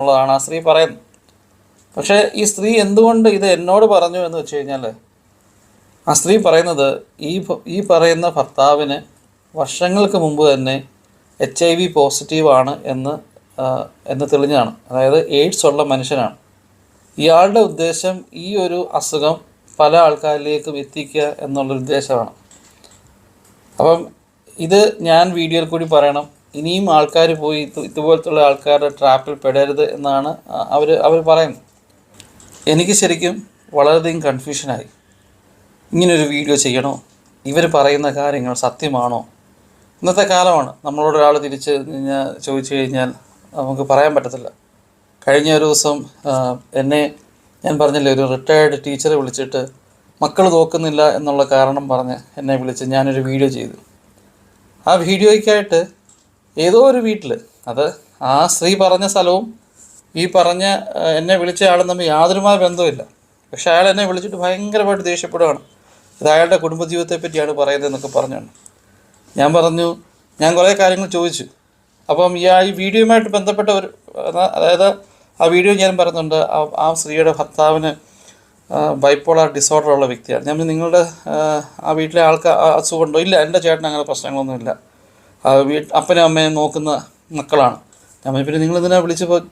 എന്നുള്ളതാണ് ആ സ്ത്രീ പറയുന്നത്. പക്ഷേ ഈ സ്ത്രീ എന്തുകൊണ്ട് ഇത് എന്നോട് പറഞ്ഞു എന്ന് വെച്ച് കഴിഞ്ഞാൽ, ആ സ്ത്രീ പറയുന്നത് ഈ പറയുന്ന ഭർത്താവിന് വർഷങ്ങൾക്ക് മുമ്പ് തന്നെ HIV പോസിറ്റീവാണ് എന്ന് തെളിഞ്ഞാണ്. അതായത് എയ്ഡ്സ് ഉള്ള മനുഷ്യനാണ്. ഇയാളുടെ ഉദ്ദേശം ഈ ഒരു അസുഖം പല ആൾക്കാരിലേക്കും എത്തിക്കുക എന്നുള്ളൊരു ഉദ്ദേശമാണ്. അപ്പം ഇത് ഞാൻ വീഡിയോയിൽ കൂടി പറയണം. ഇനിയും ആൾക്കാർ പോയി ഇതുപോലത്തുള്ള ആൾക്കാരുടെ ട്രാപ്പിൽ പെടരുത് എന്നാണ് അവർ പറയുന്നത്. എനിക്ക് ശരിക്കും വളരെയധികം കൺഫ്യൂഷനായി. ഇങ്ങനൊരു വീഡിയോ ചെയ്യണോ? ഇവർ പറയുന്ന കാര്യങ്ങൾ സത്യമാണോ? ഇന്നത്തെ കാലമാണ്. നമ്മളോട് ഒരാൾ തിരിച്ച് ചോദിച്ചു കഴിഞ്ഞാൽ നമുക്ക് പറയാൻ പറ്റത്തില്ല. കഴിഞ്ഞ ഒരു ദിവസം ഞാൻ പറഞ്ഞില്ലേ, ഒരു റിട്ടയേർഡ് ടീച്ചറെ വിളിച്ചിട്ട് മക്കൾ നോക്കുന്നില്ല എന്നുള്ള കാരണം പറഞ്ഞ് എന്നെ വിളിച്ച് ഞാനൊരു വീഡിയോ ചെയ്തു. ആ വീഡിയോയ്ക്കായിട്ട് ഏതോ ഒരു വീട്ടിൽ, അത് ആ സ്ത്രീ പറഞ്ഞ സ്ഥലവും ഈ പറഞ്ഞ എന്നെ വിളിച്ച ആളും തമ്മിൽ യാതൊരുമായ ബന്ധവുമില്ല. പക്ഷേ അയാൾ എന്നെ വിളിച്ചിട്ട് ഭയങ്കരമായിട്ട് ദേഷ്യപ്പെടുകയാണ്. ഇത് അയാളുടെ കുടുംബജീവിതത്തെ പറ്റിയാണ് പറയുന്നതെന്നൊക്കെ പറഞ്ഞാണ്. ഞാൻ പറഞ്ഞു, ഞാൻ കുറേ കാര്യങ്ങൾ ചോദിച്ചു. അപ്പം ഈ വീഡിയോയുമായിട്ട് ബന്ധപ്പെട്ട അതായത് ആ വീഡിയോ ഞാൻ പറയുന്നുണ്ട്, ആ സ്ത്രീയുടെ ഭർത്താവിന് ബൈപ്പോളാർ ഡിസോർഡർ ഉള്ള വ്യക്തിയാണ്. ഞാൻ നിങ്ങളുടെ ആ വീട്ടിലെ ആൾക്ക് അസുഖമുണ്ടോ? ഇല്ല, എൻ്റെ ചേട്ടന് അങ്ങനെ പ്രശ്നങ്ങളൊന്നുമില്ല, അപ്പനും അമ്മയും നോക്കുന്ന മക്കളാണ്. ഞാൻ പിന്നെ നിങ്ങളിതിനെ വിളിച്ച്